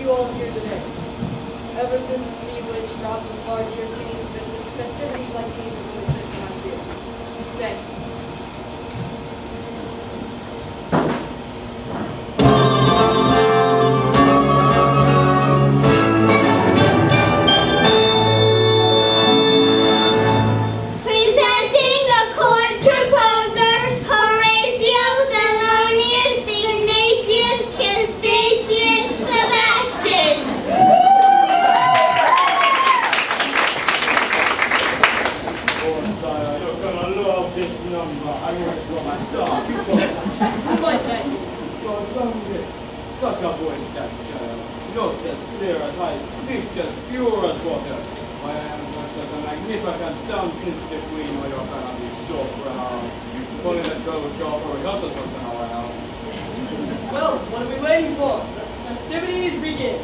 you all here today. Ever since the sea witch robbed us of our dear king, festivities like these have really lifted my spirits. Thank you. Such a voice, that child. Notes as clear as ice, pitch as pure as water. I am such a magnificent sound-sensitive queen where you're gonna be so proud. If only that girl would show up for rehearsals once in a while. Well, what are we waiting for? The festivities begin.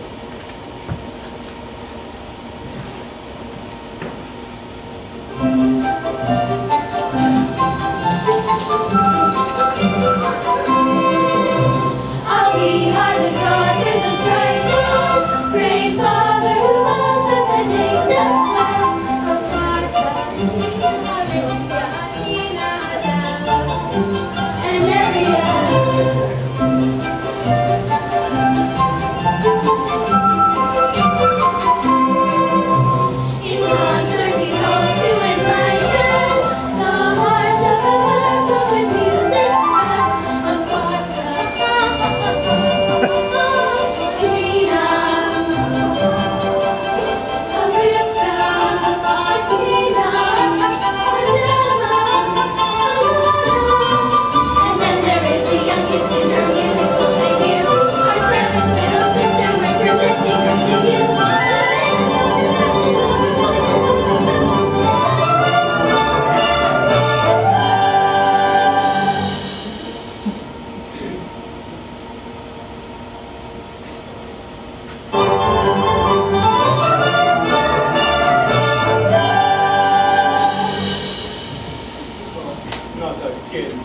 We are the daughters of Triton, brave father who loves us and named us well. And Ariel. In concert we hope to enlighten the hearts of the world with music swell.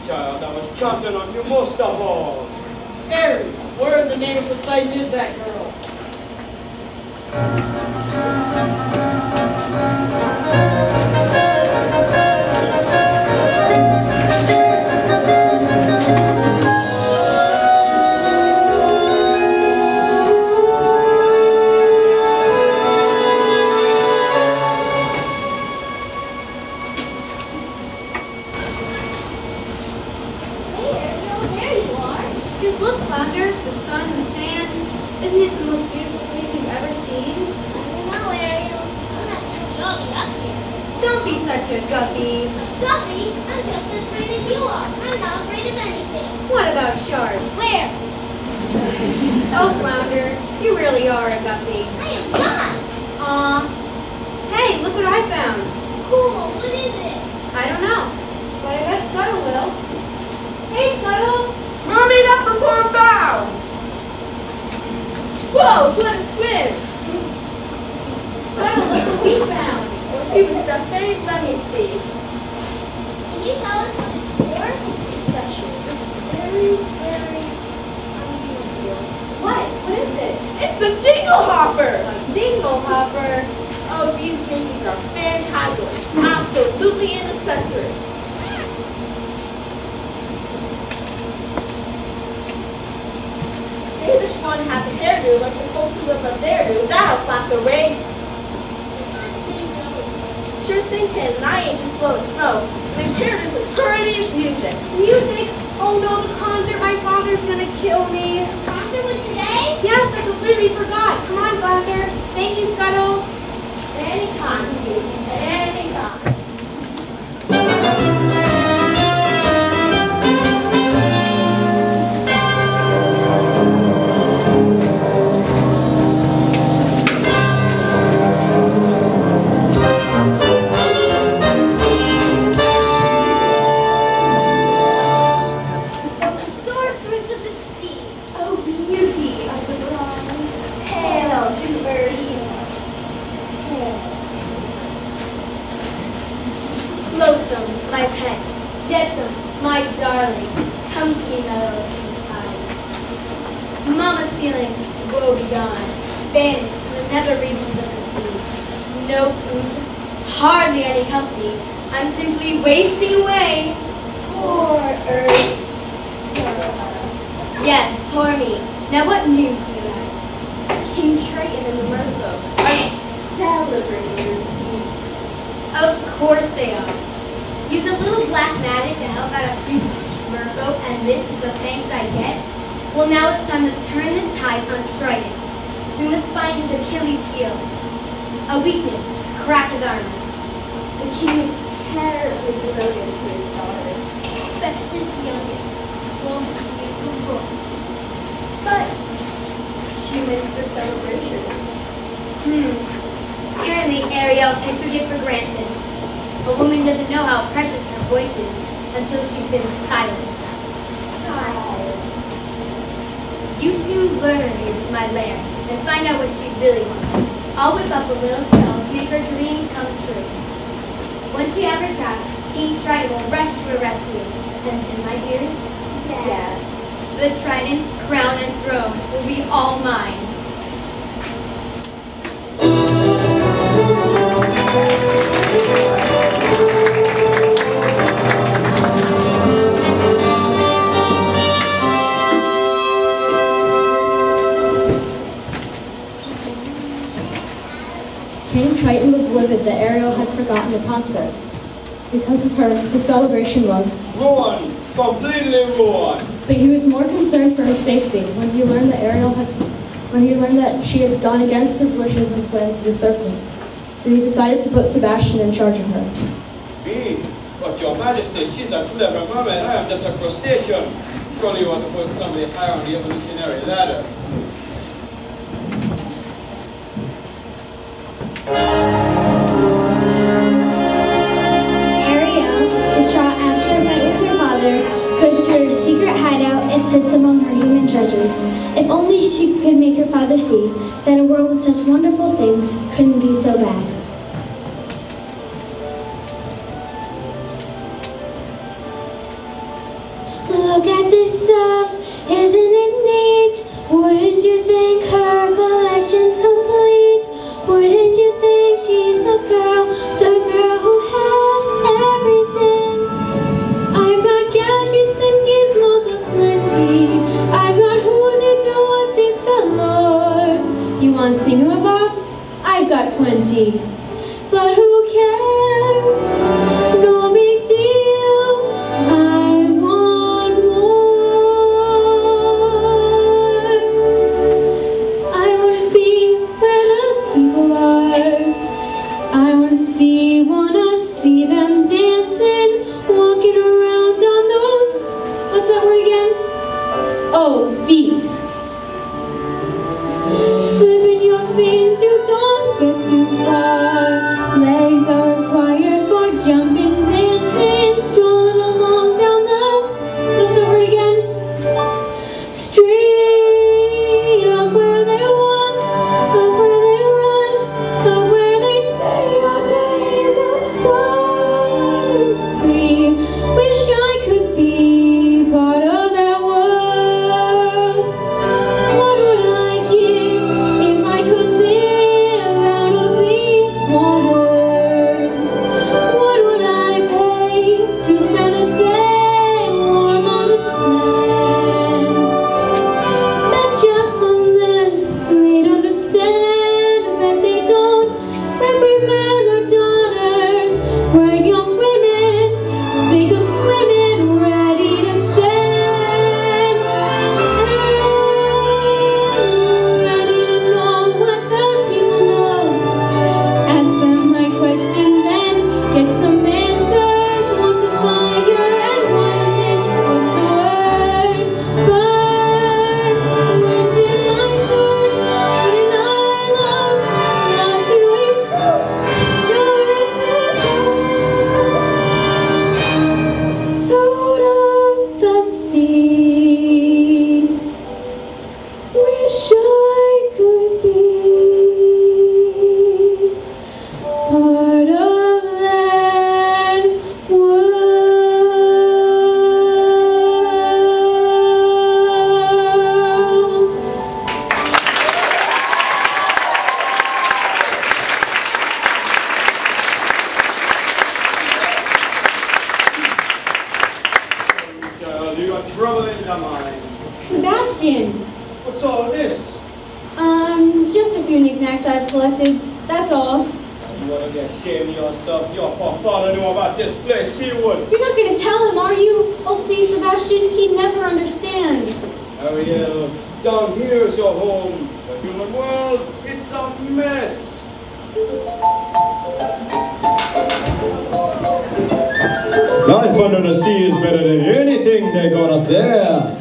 Child, I was counting on you most of all. Ariel, where in the name of Poseidon is that girl? Mama's feeling woe begone. vanished to the nether regions of the sea. No food, hardly any company. I'm simply wasting away. Poor Ursula. Yes, poor me. Now what news do you have? King Triton and the Mermaid are celebrating your feat. Of course they are. Use a little black magic to help out a few merfolk, and this is the thanks I get? Well, now it's time to turn the tides on Triton. We must find his Achilles heel, a weakness to crack his armor. The king is terribly devoted to his daughters. Especially the youngest, one with a beautiful voice. But she missed the celebration. Apparently Ariel takes her gift for granted. A woman doesn't know how precious her voice is until she's been silenced. Silence. You two lure her here to my lair and find out what she really wants. I'll whip up a little spell to make her dreams come true. Once we have her trapped, King Triton will rush to her rescue. And my dears, Yes. the trident, crown, and throne will be all mine. King Triton was livid that Ariel had forgotten the concert. Because of her, the celebration was. Ruined! Completely ruined! But he was more concerned for her safety when he learned that she had gone against his wishes and swam to the surface. So he decided to put Sebastian in charge of her. Me? But your majesty, she's a clever mermaid. I am just a crustacean. Surely you want to put somebody higher on the evolutionary ladder. Ariel, distraught after her fight with her father, goes to her secret hideout and sits among her human treasures. If only she could make her father see that a world with such wonderful things couldn't be so bad. Look at this stuff, isn't it neat? Wouldn't you think her collection's complete? Wouldn't you think she's the girl who has everything? I've got gadgets and gizmos aplenty. I've got who's it and what's it's galore. You want thingamabobs? I've got 20. But who cares? No big deal. I want more. I want to be where the people are. I want to see them dancing, walking around on those, what's that word again? Oh, feet. Flipping your fins, you don't get too far. Legs are required for jumping, dancing, strolling along down the, what's that word again? Street, up where they walk, up where they run, up where they stay all day in the sun. Free, wish I could be part of that world. What would I give if I could live few knickknacks I've collected, that's all. You want to get ashamed of yourself? Your poor father knew about this place. He would. You're not going to tell him, are you? Oh, please, Sebastian, he'd never understand. Ariel, down here is your home. The human world, it's a mess. Life under the sea is better than anything they got up there.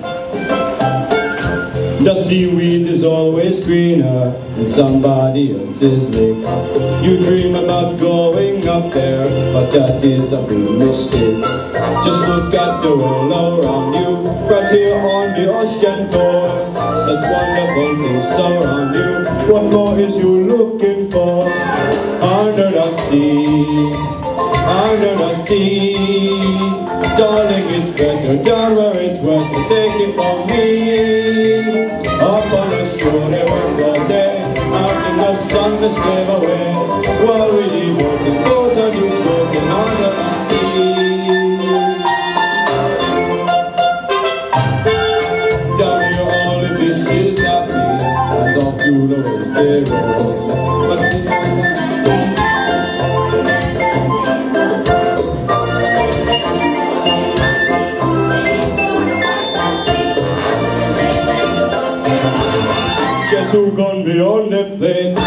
The seaweed is always greener in somebody else's lake. You dream about going up there, but that is a big mistake. Just look at the world around you, right here on the ocean floor. Such wonderful things surround you. What more is you looking for? Under the sea, under the sea. Darling, it's better down where it's wetter. Take it from me. Up on the shore they work all day, out in the sun they slave away, while we working boat and you floating under the sea. Down here all the fish is happy, as all through the waves they roll. But who gonna be on the plane?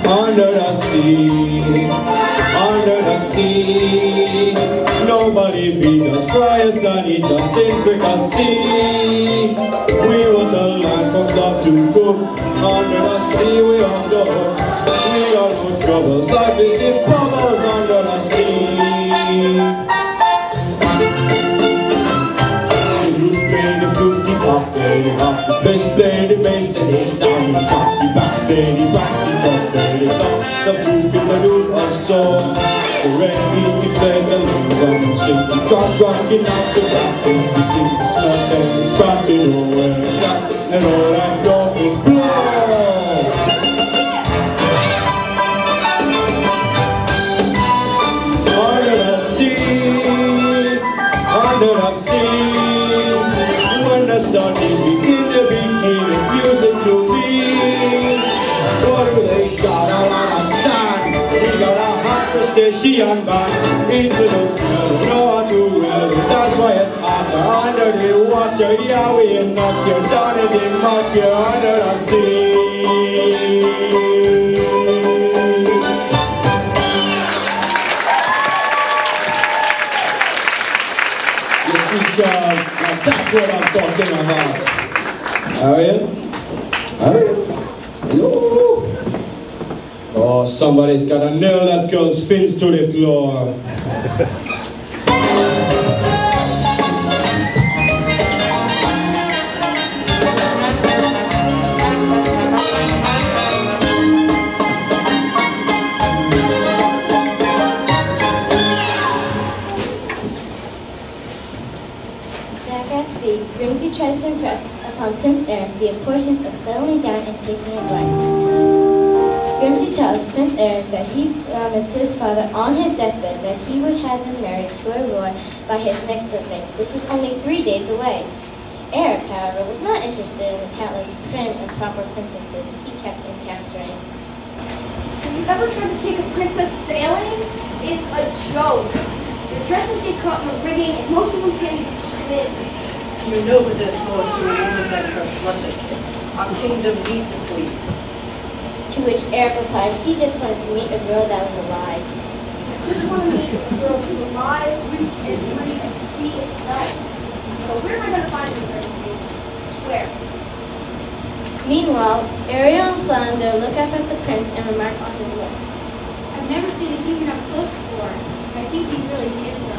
Under the sea, under the sea. Nobody beat us, fry us and eat us in fricassee. We want the land from top to cook. Under the sea we on the hook. We got no troubles, life is in bubbles under the sea. Play the flute, the pop, play the hop, the bass, play the bass, and the sound, the chop, the back, play the rock, the top, play the top, the flute, the loop, and song. The reggae, we play the lungs on the shake, the drop, rocking out the back, the sing, the snap, and the scrap, the nowhere, the tap, and all that dog is blood. Under the sea, under the sea. The sun is beginning to begin music to me. What do they got? A lot of sand. We got a hot crustacean band. Into the smell, know how to well. That's why it's hotter under the water. Yeah, we are not here down in the mud here under the sea. That's what I'm talking about. Ariel? Ariel? Hello? Oh, somebody's gotta nail that girl's fins to the floor. Grimsby tries to impress upon Prince Eric the importance of settling down and taking a wife. Grimsby tells Prince Eric that he promised his father on his deathbed that he would have him married to Aurora by his next birthday, which was only 3 days away. Eric, however, was not interested in the countless prim and proper princesses he kept encountering. Have you ever tried to take a princess sailing? It's a joke. The dresses get caught in the rigging and most of them can't even swim. You know that there's more to a woman than her fluttering. Our kingdom needs a queen. To which Eric replied he just wanted to meet a girl that was alive. I just want to meet a girl who's alive and free and the sea itself. So where am I going to find her? Where? Meanwhile, Ariel and Flounder look up at the prince and remark on his looks. I've never seen a human up close before. I think he's really handsome.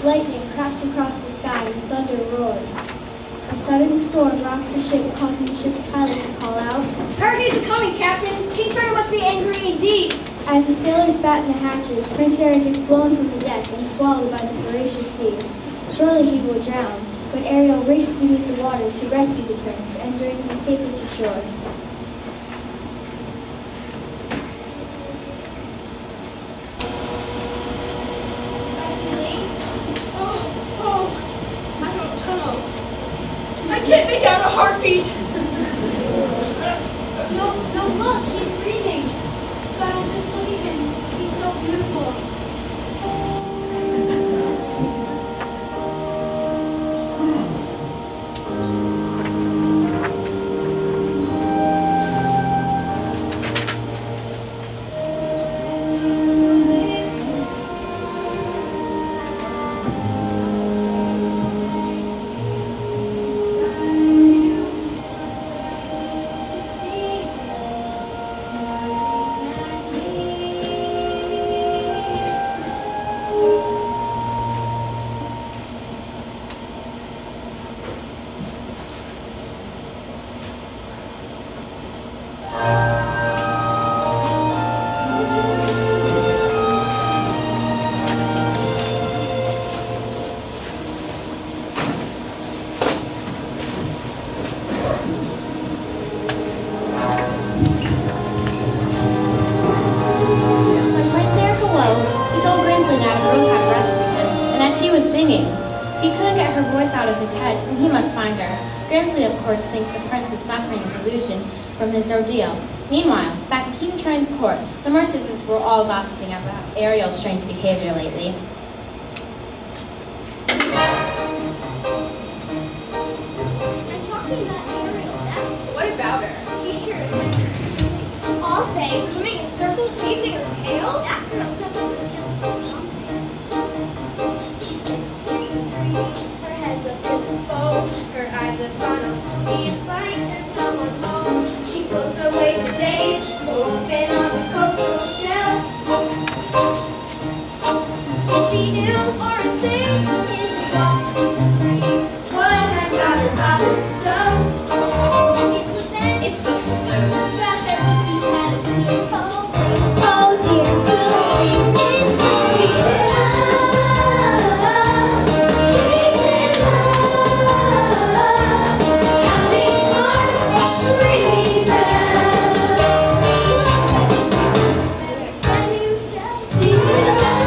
Lightning cracks across the sky and thunder roars. A sudden storm rocks the ship, causing the ship's pilot to call out, Hurricanes are coming, Captain! King Triton must be angry indeed! As the sailors batten the hatches, Prince Eric is blown from the deck and swallowed by the voracious sea. Surely he will drown, but Ariel races beneath the water to rescue the prince and bring him safely to shore. I can't make out a heartbeat. No, look, he's breathing. Scuttle, just look at him. He's so beautiful. Ordeal. Meanwhile, back at King Triton's court, the Mercers were all gossiping about Ariel's strange behavior lately. I'm talking about Ariel. What about her? She sure is. I'll say, swimming in circles, chasing a tail. That girl's never gonna kill something. Her head's up in the foam. Her eyes up on a movie. It's like there's no one home. She floats away the days, open on the coastal shelf. Is she ill or insane? Is it wrong? What has got her bothered so? It's the bed, it's the flu. Got that whiskey had a flu. Oh dear, blue. She's in love. She's in love. Counting hearts, ringing bells. She's in love.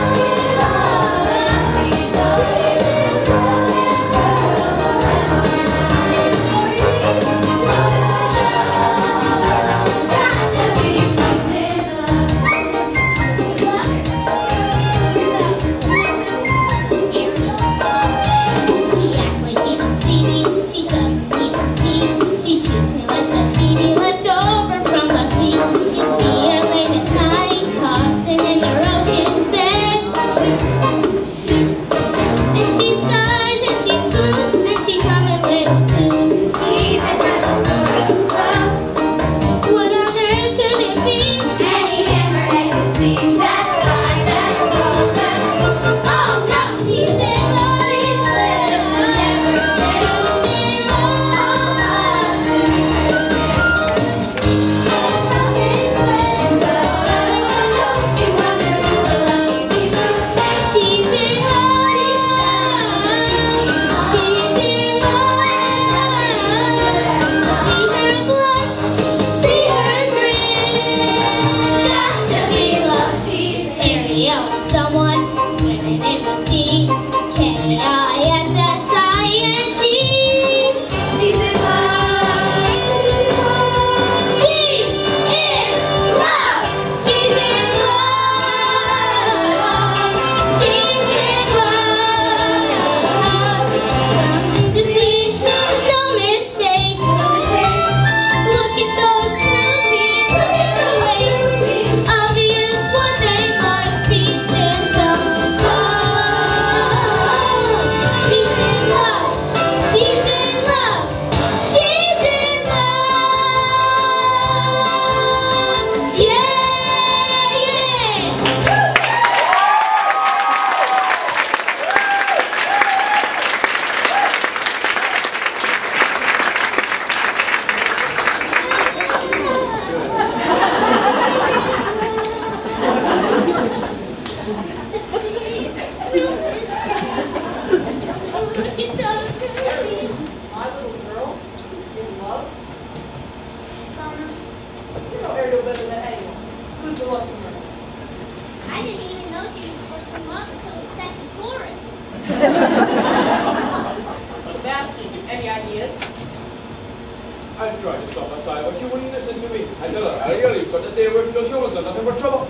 I've tried to stop aside, but she wouldn't listen to me. I tell her, Ariel, you've got to stay away from those humans, they're nothing but trouble.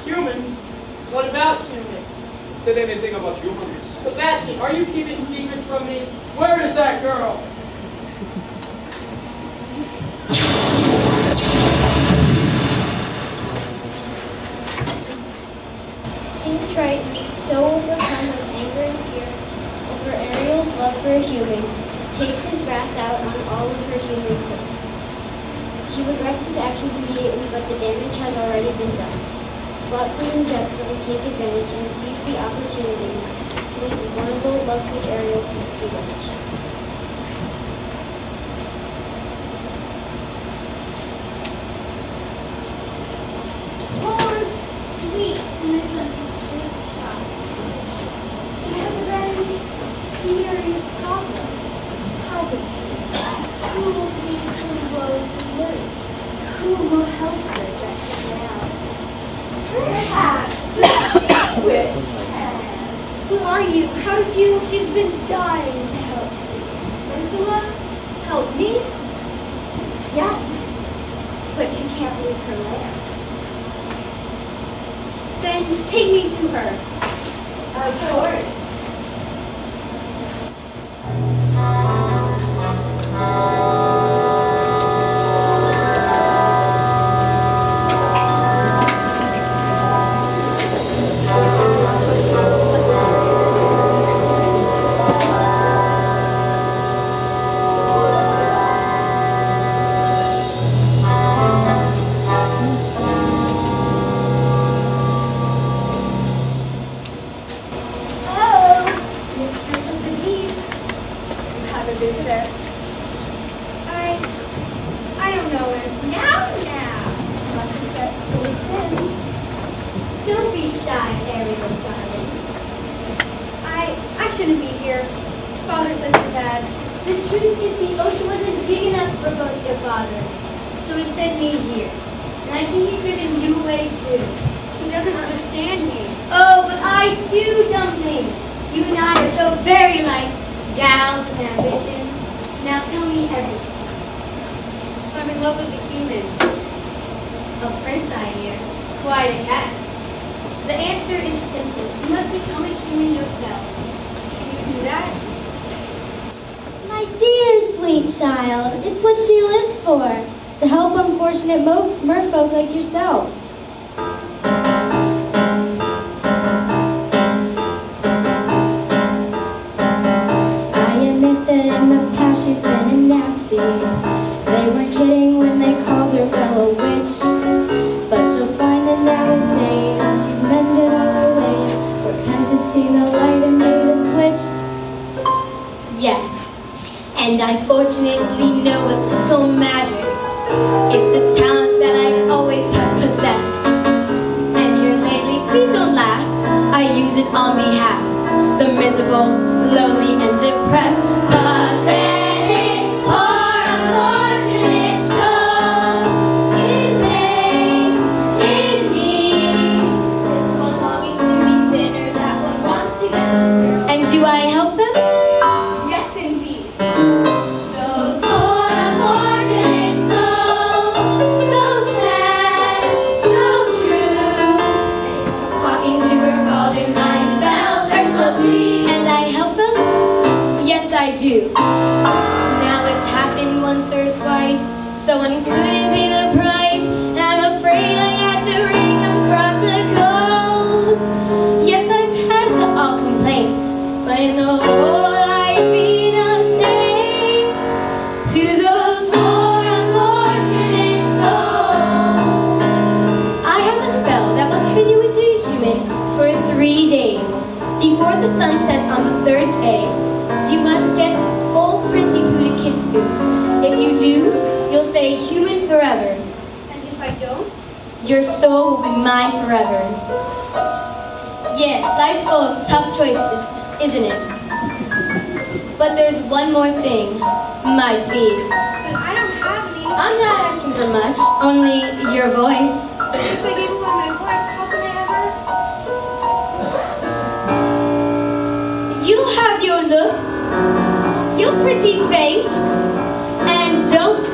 Humans? What about humans? Said anything about humans. Sebastian, are you keeping secrets from me? Where is that girl? King Triton, so overcome with anger and fear over Ariel's love for a human, takes his wrath out on all of her human foes. He regrets his actions immediately, but the damage has already been done. Flotsam and Jetsam take advantage and seize the opportunity to lead the vulnerable, lovesick Ariel to the sea ledge. Poor, sweet, misunderstood child. She has a very serious problem, hasn't she? Who will ease her woes and worries? Who will help her get her down? Perhaps the witch can. Who are you? How did you... She's been dying to help you. Ursula? Help me? Yes, but she can't leave her lair. Then take me to her. Of course. Merfolk like yourself. I admit that in the past she's been a nasty. They weren't kidding when they called her well a witch. But you'll find that nowadays she's mended all her ways, repented, seen the light and made a switch. Yes, and I fortunately know a little magic. It's a talent that I always have possessed. And here lately, please don't laugh, I use it on behalf the miserable, lonely, and depressed. Pathetic, poor, unfortunate souls insane in need. This one longing to be thinner, that one wants to get longer. And do I help them? Yes, indeed. Those poor, unfortunate souls, so sad, so true. Walking to her golden mind spells her slowly. And I help them? Yes, I do. Now it's happened once or twice. Someone couldn't pay the price. And I'm afraid I had to ring across the coast. Yes, I've had the all complaint, but in the whole I've been a stain to those poor unfortunate souls. I have a spell that will turn you into a human for 3 days. Before the sun sets on the 3rd day, you must get old Prince Boo to kiss you. If you do, you'll stay human forever. And if I don't? Your soul will be mine forever. Yes, life's full of tough choices, isn't it? But there's one more thing, my feet. But I don't have any. I'm not asking for much, only your voice. If I gave away my voice, how can I ever? You have your looks, your pretty face, and don't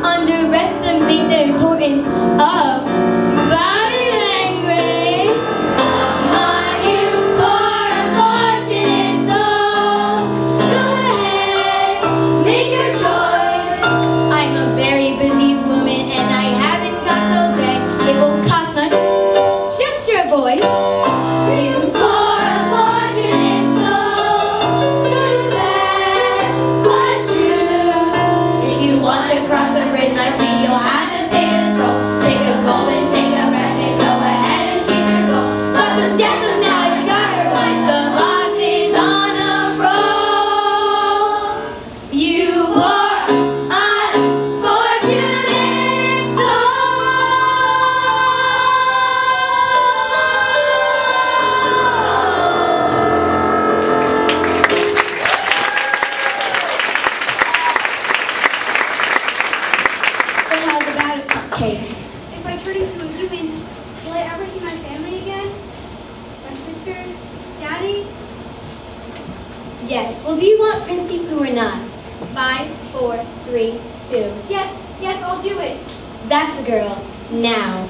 Kate. If I turn into a human, will I ever see my family again? My sisters? Daddy? Yes. Well, do you want Princey Pooh or not? 5, 4, 3, 2. Yes, I'll do it. That's a girl. Now.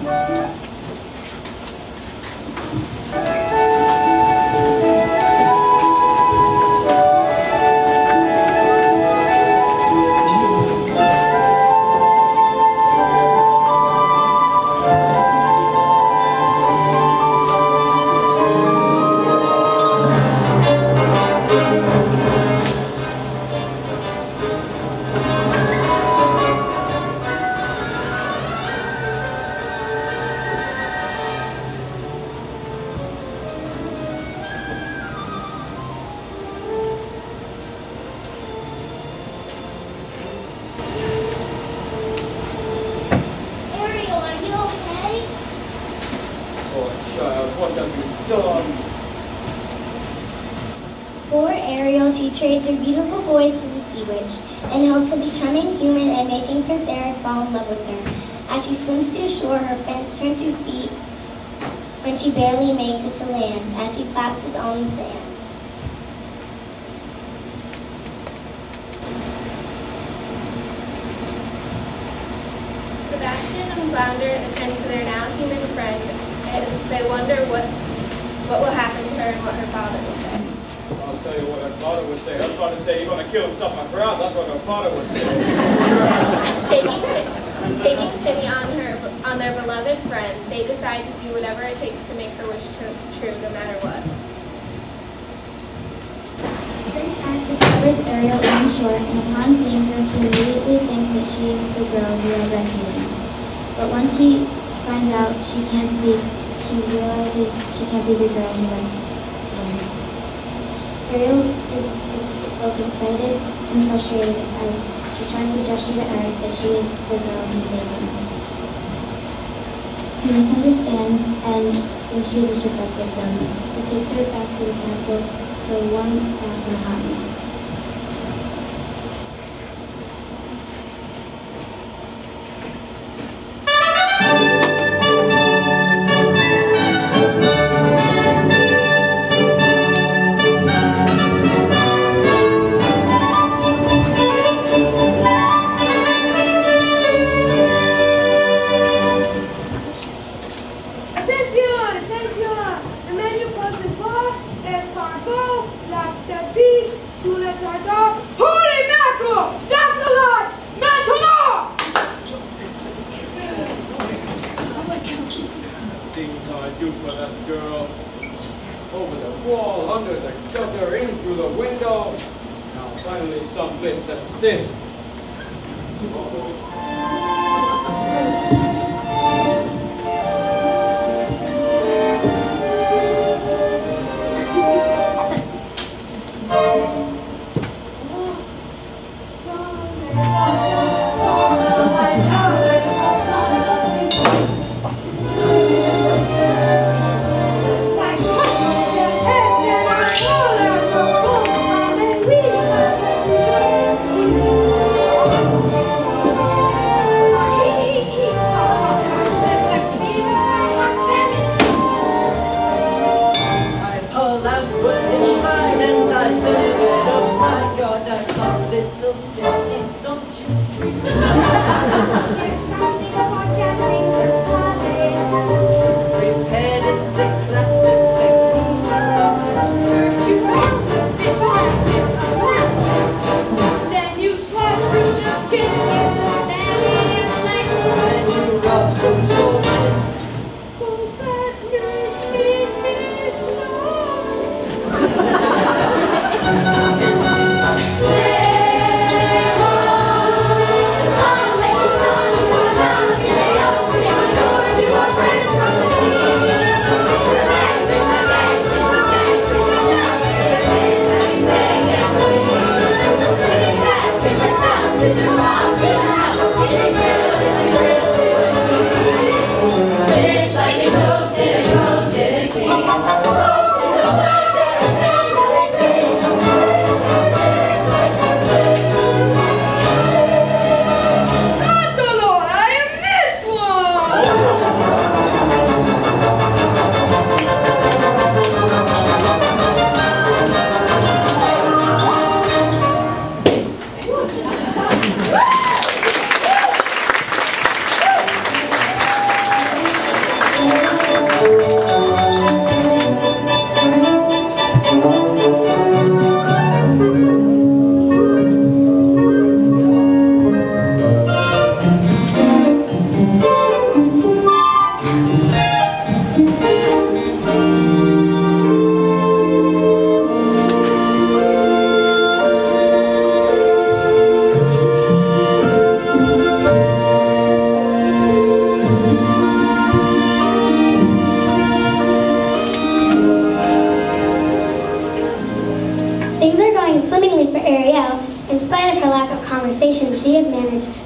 Ariel, are you okay? Oh, child, what have you done? Poor Ariel, she trades her beautiful voice to the sea witch in hopes of becoming human and making Prince Eric fall in love with her. As she swims to shore, her fins turn to feet when she barely makes it to land, as she collapses on the sand. Sebastian and Flounder attend to their now human friend, and they wonder what will happen to her and what her father will say. I'll tell you what her father would say. Her father would say, you're going to kill himself on ground. That's what her father would say. Taking pity on their beloved friend, they decide to do whatever it takes to make her wish true, no matter what. Prince Eric discovers Ariel on shore, and upon seeing her, he immediately thinks that she is the girl who had rescued him. But once he finds out she can't speak, he realizes she can't be the girl who rescued him. Ariel is both excited and frustrated as she tries to gesture to Eric that she is the girl who saved him. He misunderstands and thinks she is a shipwreck victim. He takes her back to the castle for a warm bath and a hot meal. Holy mackerel! That's a lot! Maintenant! Things I do for that girl. Over the wall, under the gutter, in through the window. Now finally someplace that's safe.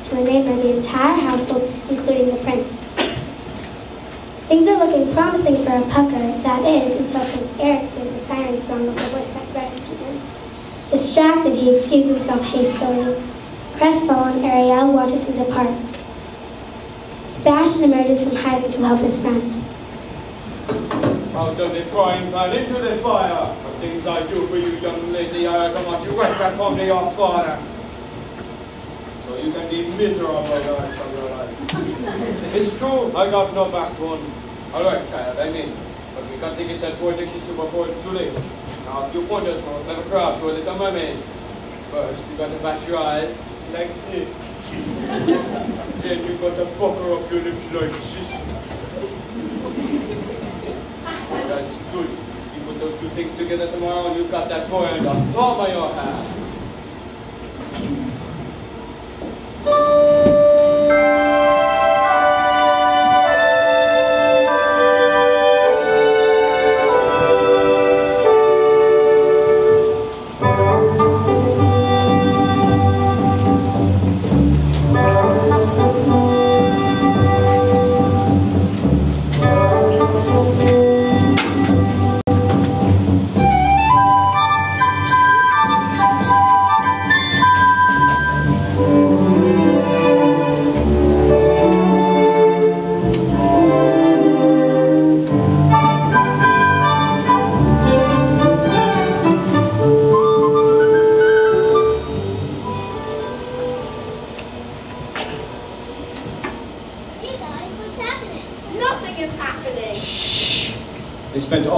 to enamor the entire household, including the prince. Things are looking promising for a pucker, that is, until Prince Eric hears the siren song of the voice that rescued him. Distracted, he excuses himself hastily. Crestfallen, Ariel watches him depart. Sebastian emerges from hiding to help his friend. Out of the frying pan into the fire. The things I do for you, young lady, I come out you right back home to your father. So you can be miserable the rest of your life. It's true, I got no backbone. Alright, child, I mean, but we got to get that boy to kiss you before it's too late. Now, if you point us from a clever craft to a little mermaid, first you got to bat your eyes like this. Then you got to pucker up your lips like this. That's good. You put those two things together tomorrow and you've got that boy in the palm of your hand.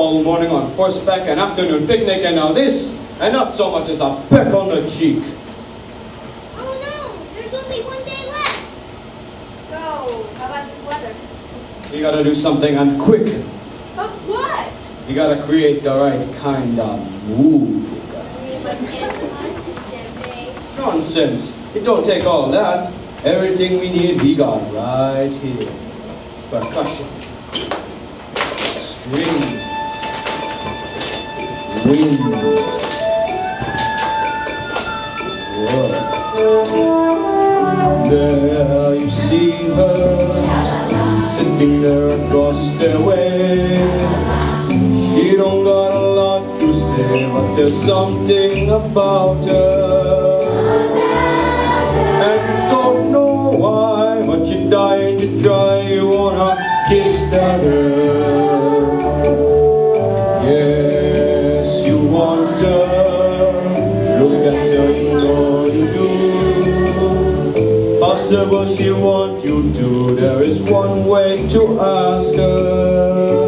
Morning on horseback, an afternoon picnic, and now this, and not so much as a peck on the cheek. Oh no, there's only one day left. So, how about this weather? You gotta do something, and quick. But what? You gotta create the right kind of mood. Like candlelight and champagne? Nonsense. It don't take all that. Everything we need, we got right here. Percussion. Strings. Wings. Whoa. There you see her, sitting there across the way. She don't got a lot to say, but there's something about her. And don't know why, but you're dying to try. You wanna kiss that girl. Yes, you want her. Look at her, you know you do. Possible she want you to. There is one way to ask her.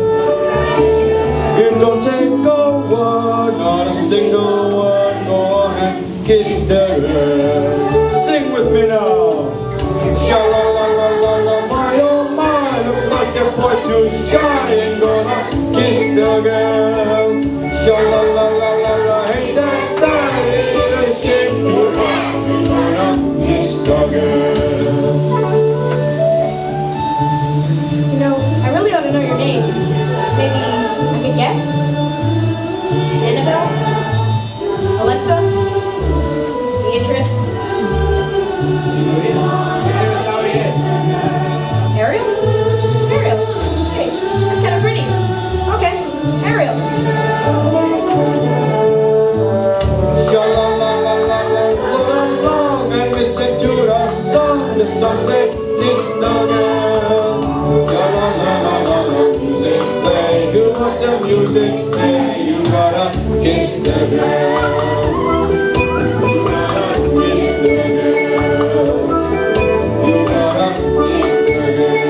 It don't take a word, not a single word. Go and kiss the girl. Sing with me now. Sha-la-la-la-la-la, my oh my. Look like a boy too shy. Ain't gonna kiss the girl. Sha-la-la-la-la-la, hey, that side. Ain't a shame to run. Ain't gonna kiss the girl. You know, I really ought to know your name. Maybe I could guess? Annabelle? Alexa? Beatrice? Ariel? Ariel? Hey, that's kind of pretty. Okay, Ariel. Sha-la-la-la-la-la, look along and listen to the song. The song said, kiss the girl. Sha-la-la-la-la-la, music play. Do what the music say. You gotta kiss the girl. You gotta kiss the girl. You gotta kiss the girl.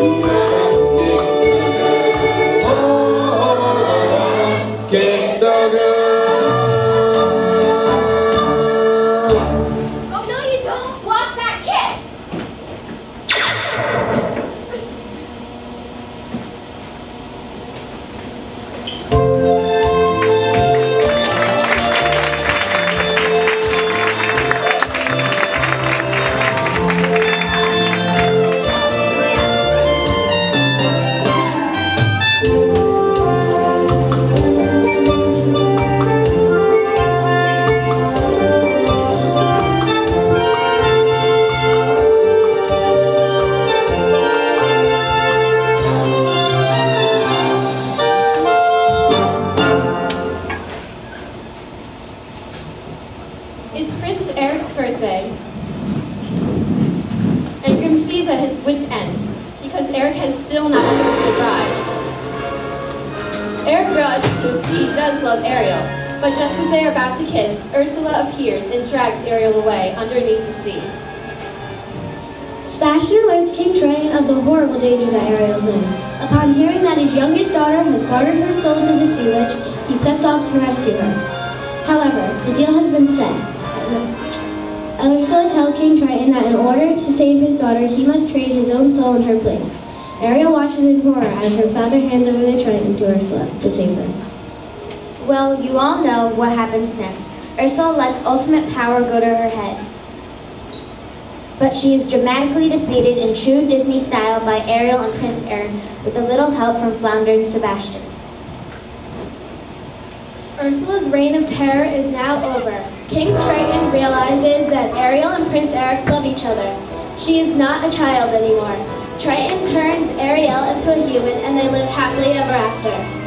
You gotta kiss the girl. Oh, kiss the girl. Oh no, you don't. Block that kiss. day, and Grimsby's at his wit's end, because Eric has still not chosen the bride. Eric realizes he does love Ariel, but just as they are about to kiss, Ursula appears and drags Ariel away underneath the sea. Sebastian alerts King Triton of the horrible danger that Ariel's in. Upon hearing that his youngest daughter has bartered her soul to the sea witch, he sets off to rescue her. However, the deal has been set. Ursula tells King Triton that in order to save his daughter, he must trade his own soul in her place. Ariel watches in horror as her father hands over the Triton to Ursula to save her. Well, you all know what happens next. Ursula lets ultimate power go to her head. But she is dramatically defeated in true Disney style by Ariel and Prince Eric with a little help from Flounder and Sebastian. Ursula's reign of terror is now over. King Triton realizes that Ariel and Prince Eric love each other. She is not a child anymore. Triton turns Ariel into a human and they live happily ever after.